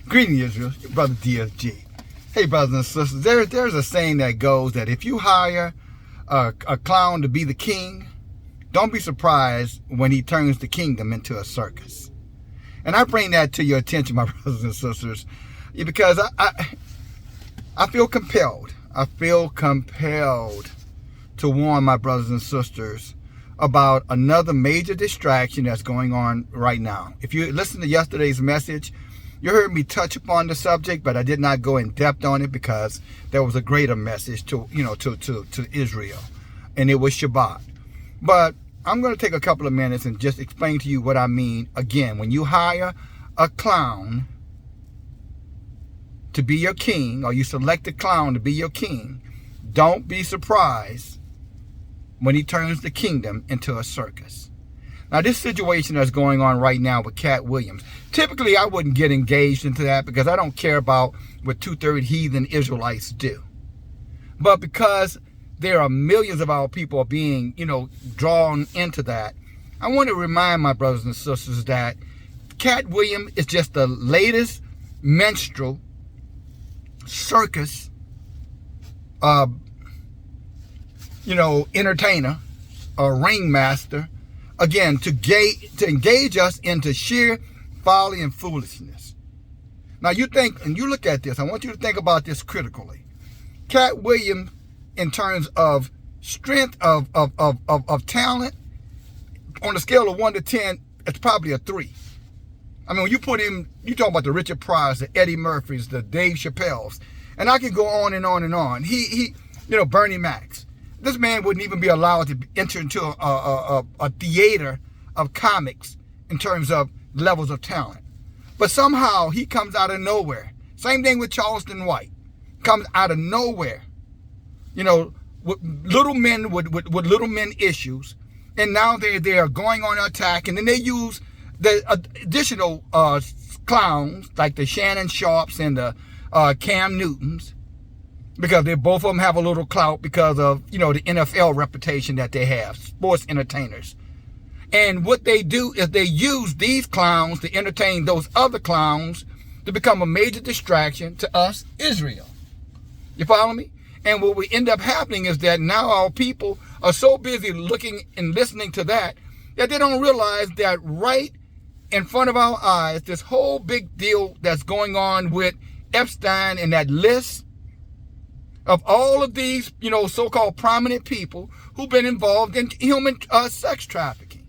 Greeting Israel, your brother DFG. Hey, brothers and sisters, there's a saying that goes that if you hire a clown to be the king, don't be surprised when he turns the kingdom into a circus. And I bring that to your attention, my brothers and sisters, because I feel compelled. I feel compelled to warn my brothers and sisters about another major distraction that's going on right now. If you listen to yesterday's message, you heard me touch upon the subject, but I did not go in depth on it because there was a greater message to Israel, and it was Shabbat. But I'm going to take a couple of minutes and just explain to you what I mean. Again, when you hire a clown to be your king, or you select a clown to be your king, don't be surprised when he turns the kingdom into a circus. Now, this situation that's going on right now with Katt Williams, typically I wouldn't get engaged into that because I don't care about what 2/3 heathen Israelites do. But because there are millions of our people being, drawn into that, I want to remind my brothers and sisters that Katt Williams is just the latest minstrel circus, entertainer, or ringmaster, again, to engage us into sheer folly and foolishness. Now you think, and you look at this, I want you to think about this critically. Katt Williams, in terms of strength of talent, on a scale of 1 to 10, it's probably a 3. I mean, when you put him, you talk about the Richard Pryor's, the Eddie Murphys, the Dave Chappelle's, and I can go on and on and on. He Bernie Macs. This man wouldn't even be allowed to enter into a theater of comics in terms of levels of talent. But somehow he comes out of nowhere. Same thing with Charleston White. Comes out of nowhere. With little men with little men issues. And now they are going on attack. And then they use the additional clowns like the Shannon Sharpes and the Cam Newtons, because they both of them have a little clout because of, the NFL reputation that they have, sports entertainers. And what they do is they use these clowns to entertain those other clowns to become a major distraction to us, Israel. You follow me? And what we end up happening is that now our people are so busy looking and listening to that they don't realize that right in front of our eyes, this whole big deal that's going on with Epstein and that list of all of these, so-called prominent people who've been involved in human sex trafficking.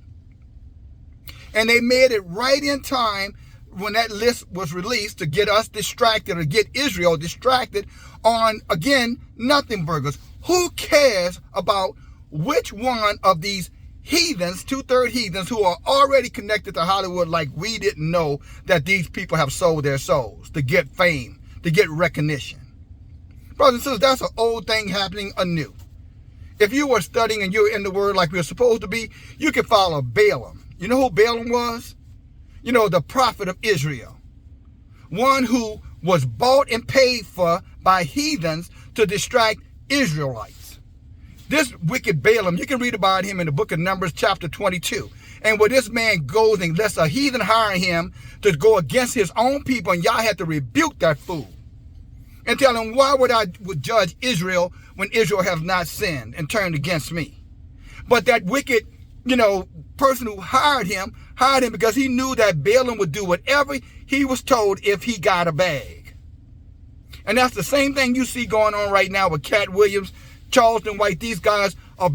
And they made it right in time when that list was released to get us distracted, or get Israel distracted on, again, nothing burgers. Who cares about which one of these heathens, 2/3 heathens, who are already connected to Hollywood, like we didn't know that these people have sold their souls to get fame, to get recognition? Brothers and sisters, that's an old thing happening anew. If you were studying and you were in the Word like we were supposed to be, you could follow Balaam. You know who Balaam was? The prophet of Israel. One who was bought and paid for by heathens to distract Israelites. This wicked Balaam, you can read about him in the book of Numbers chapter 22. And where this man goes and lets a heathen hire him to go against his own people, and y'all had to rebuke that fool and tell him, why would I judge Israel when Israel has not sinned and turned against me? But that wicked, person who hired him because he knew that Balaam would do whatever he was told if he got a bag. And that's the same thing you see going on right now with Katt Williams, Charleston White. These guys are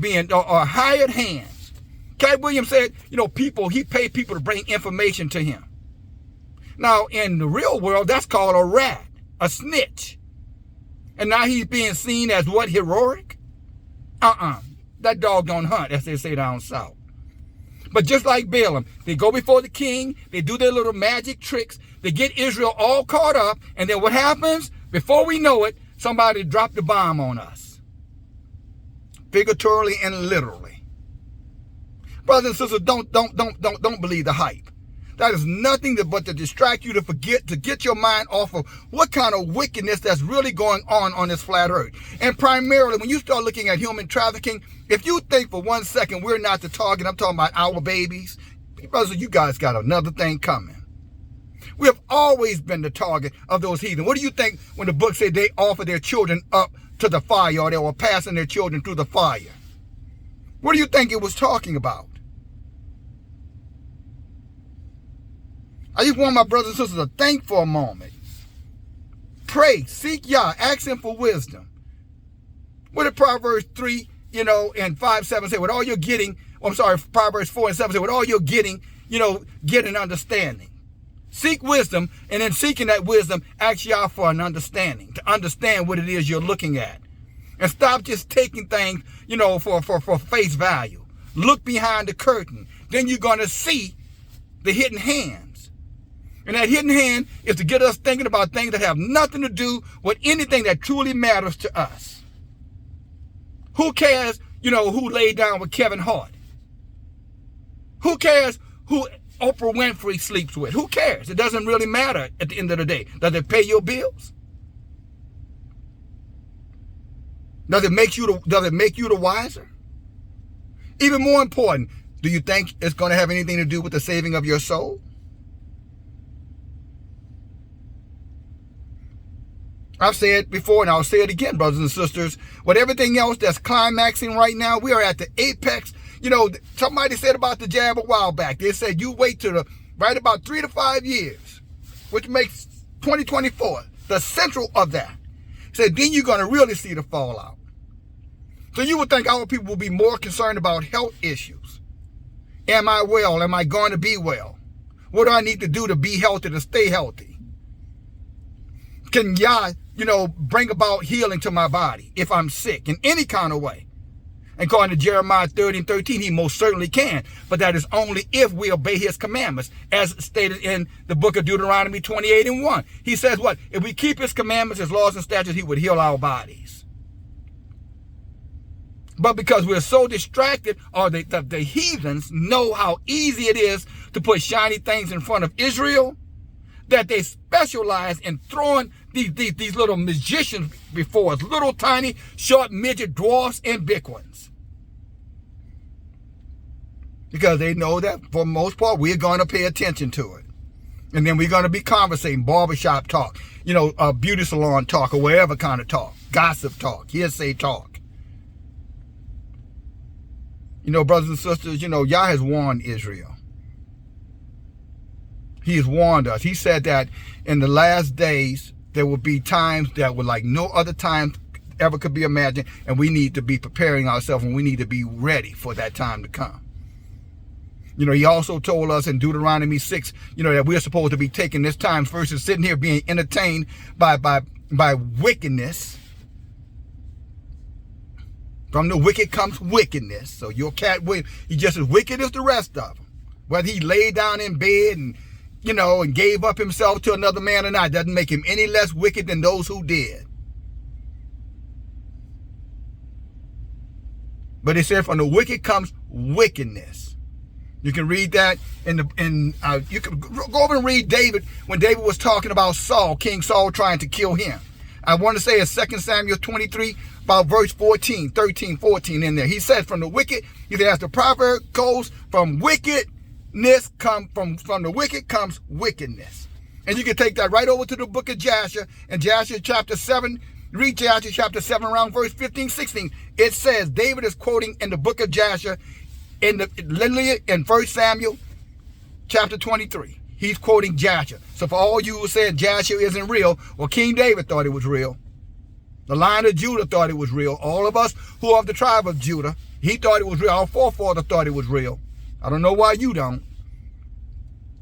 hired hands. Katt Williams said, he paid people to bring information to him. Now, in the real world, that's called a rat, a snitch. And now he's being seen as what, heroic? That dog don't hunt, as they say down south. But just like Balaam, they go before the king, they do their little magic tricks, they get Israel all caught up, and then what happens? Before we know it, somebody dropped the bomb on us. Figuratively and literally. Brothers and sisters, don't believe the hype. That is nothing but to distract you, to get your mind off of what kind of wickedness that's really going on this flat earth. And primarily, when you start looking at human trafficking, if you think for 1 second we're not the target, I'm talking about our babies, brothers, you guys got another thing coming. We have always been the target of those heathen. What do you think when the book said they offered their children up to the fire, or they were passing their children through the fire? What do you think it was talking about? I just want my brothers and sisters to think for a moment. Pray, seek Yah, ask him for wisdom. What did Proverbs 3, and 5, 7 say? With all you're getting, Proverbs 4 and 7 say, with all you're getting, get an understanding. Seek wisdom, and in seeking that wisdom, ask Yah for an understanding, to understand what it is you're looking at. And stop just taking things, for face value. Look behind the curtain. Then you're going to see the hidden hands. And that hidden hand is to get us thinking about things that have nothing to do with anything that truly matters to us. Who cares, who laid down with Kevin Hart? Who cares who Oprah Winfrey sleeps with? Who cares? It doesn't really matter at the end of the day. Does it pay your bills? Does it make you the wiser? Even more important, do you think it's going to have anything to do with the saving of your soul? I've said before, and I'll say it again, brothers and sisters, with everything else that's climaxing right now, we are at the apex. Somebody said about the jab a while back. They said you wait to right about 3 to 5 years, which makes 2024 the central of that. Said then you're going to really see the fallout. So you would think our people will be more concerned about health issues. Am I well? Am I going to be well? What do I need to do to be healthy, to stay healthy? Can Yah, bring about healing to my body if I'm sick in any kind of way? And according to Jeremiah 30:13, he most certainly can. But that is only if we obey his commandments, as stated in the book of Deuteronomy 28:1. He says what? If we keep his commandments, his laws and statutes, he would heal our bodies. But because we're so distracted, or the heathens know how easy it is to put shiny things in front of Israel, that they specialize in throwing these little magicians before us, little tiny short midget dwarfs and big ones. Because they know that for the most part we're going to pay attention to it. And then we're going to be conversating, barbershop talk, beauty salon talk, or whatever kind of talk, gossip talk, hearsay talk. Brothers and sisters, Yah has warned Israel. He has warned us. He said that in the last days, there will be times that were like no other time ever could be imagined. And we need to be preparing ourselves, and we need to be ready for that time to come. He also told us in Deuteronomy 6, that we're supposed to be taking this time versus sitting here being entertained by wickedness. From the wicked comes wickedness. So your Katt Williams, he's just as wicked as the rest of them. Whether he laid down in bed and gave up himself to another man or not, doesn't make him any less wicked than those who did. But it said from the wicked comes wickedness. You can read that you can go over and read David, when David was talking about Saul, King Saul trying to kill him. I want to say it's 2 Samuel 23, about verse 13, 14 in there. He said from the wicked, he said, as the proverb goes, from wickedness from the wicked comes wickedness. And you can take that right over to the book of Jasher, and Jasher chapter 7, read Jasher chapter 7 around verse 15, 16. It says, David is quoting in the book of Jasher, literally in 1 Samuel chapter 23. He's quoting Jasher. So for all you who said Jasher isn't real, well, King David thought it was real. The Lion of Judah thought it was real. All of us who are of the tribe of Judah, he thought it was real. Our forefathers thought it was real. I don't know why you don't.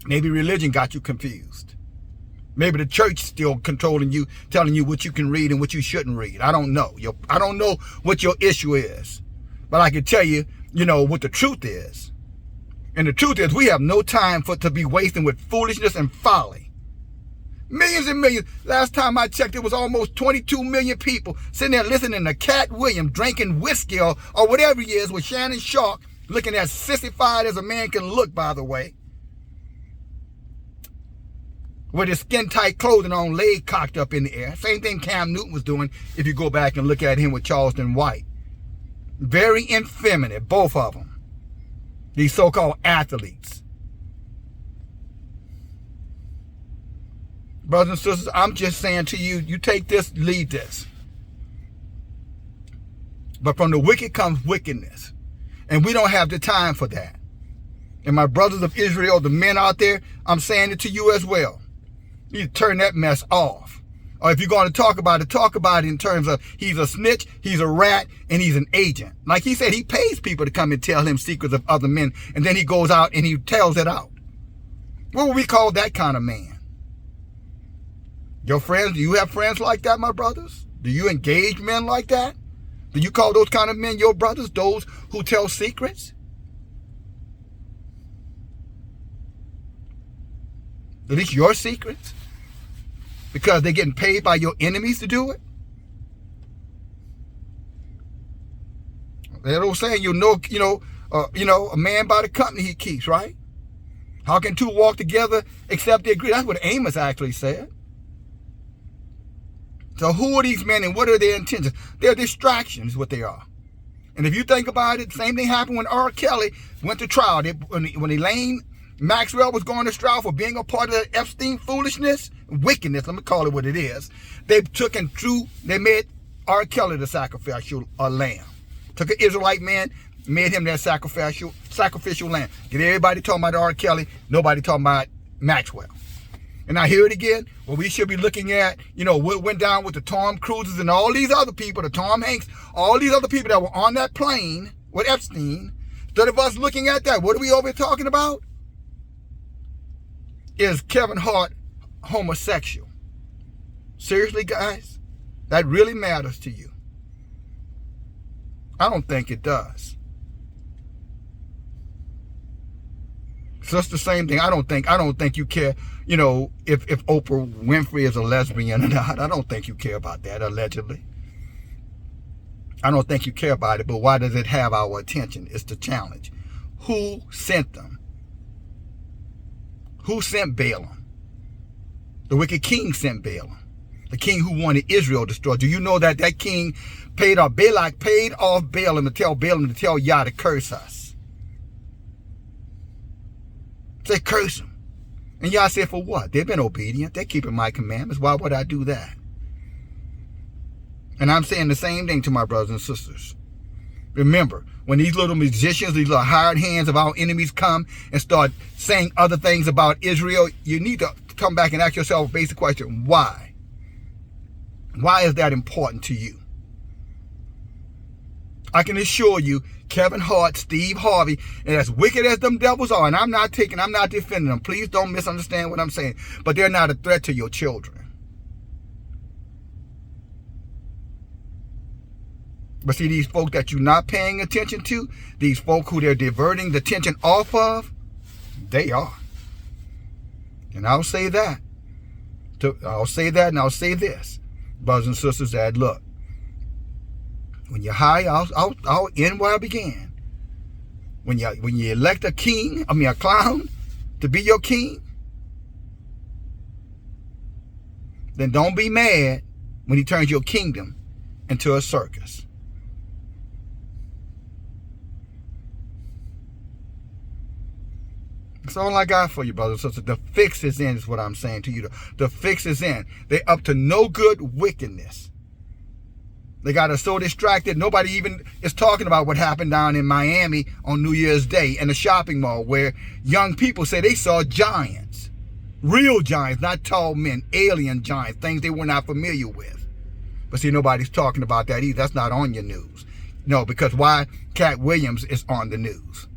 Maybe religion got you confused. Maybe the church still controlling you, telling you what you can read and what you shouldn't read. I don't know. I don't know what your issue is. But I can tell you, what the truth is. And the truth is we have no time to be wasting with foolishness and folly. Millions and millions. Last time I checked, it was almost 22 million people sitting there listening to Katt Williams drinking whiskey or whatever he is with Shannon Sharpe, looking as sissified as a man can look, by the way. With his skin-tight clothing on, leg cocked up in the air. Same thing Cam Newton was doing if you go back and look at him with Charleston White. Very effeminate, both of them. These so-called athletes. Brothers and sisters, I'm just saying to you, you take this, lead this. But from the wicked comes wickedness. And we don't have the time for that. And my brothers of Israel, the men out there, I'm saying it to you as well. You need to turn that mess off. Or if you're going to talk about it in terms of he's a snitch, he's a rat, and he's an agent. Like he said, he pays people to come and tell him secrets of other men, and then he goes out and he tells it out. What would we call that kind of man? Your friends, do you have friends like that, my brothers? Do you engage men like that? Do you call those kind of men your brothers, those who tell secrets? At least your secrets? Because they're getting paid by your enemies to do it? That old saying, a man by the company he keeps, right? How can two walk together except they agree? That's what Amos actually said. So who are these men and what are their intentions? They're distractions, is what they are. And if you think about it, the same thing happened when R. Kelly went to trial. When Elaine Maxwell was going to trial for being a part of the Epstein foolishness, wickedness, let me call it what it is. They made R. Kelly the sacrificial lamb. Took an Israelite man, made him their sacrificial lamb. Get everybody talking about R. Kelly, nobody talking about Maxwell. And I hear it again. Well, we should be looking at, what went down with the Tom Cruises and all these other people, the Tom Hanks, all these other people that were on that plane with Epstein. Instead of us looking at that, what are we over here talking about? Is Kevin Hart homosexual? Seriously, guys? That really matters to you? I don't think it does. So it's the same thing. I don't think you care, if Oprah Winfrey is a lesbian or not. I don't think you care about that, allegedly. I don't think you care about it, but why does it have our attention? It's the challenge. Who sent them? Who sent Balaam? The wicked king sent Balaam. The king who wanted Israel destroyed. Do you know that king Balak paid off Balaam to tell Yah to curse us? Say, curse them. And Yah said, for what? They've been obedient. They're keeping my commandments. Why would I do that? And I'm saying the same thing to my brothers and sisters. Remember, when these little musicians, these little hired hands of our enemies come and start saying other things about Israel, you need to come back and ask yourself a basic question. Why? Why is that important to you? I can assure you, Kevin Hart, Steve Harvey, and as wicked as them devils are, and I'm not defending them. Please don't misunderstand what I'm saying. But they're not a threat to your children. But see, these folk that you're not paying attention to, these folk who they're diverting the attention off of, they are. And I'll say that. I'll say that and I'll say this. Brothers and sisters, that look, when you're high, I'll end where I began. When you elect a clown to be your king, then don't be mad when he turns your kingdom into a circus. That's all I got for you, brothers and sisters. The fix is in, is what I'm saying to you. The fix is in. They're up to no good wickedness. They got us so distracted, nobody even is talking about what happened down in Miami on New Year's Day in a shopping mall where young people say they saw giants. Real giants, not tall men, alien giants, things they were not familiar with. But see, nobody's talking about that either. That's not on your news. No, because why? Katt Williams is on the news.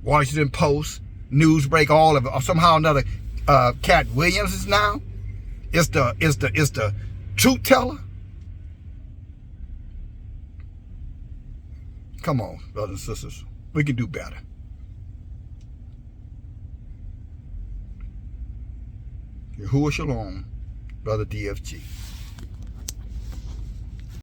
Washington Post, Newsbreak, all of it. Or somehow or another, Katt Williams is now. It's the truth teller. Come on, brothers and sisters. We can do better. Yahuwah Shalom, Brother DFG.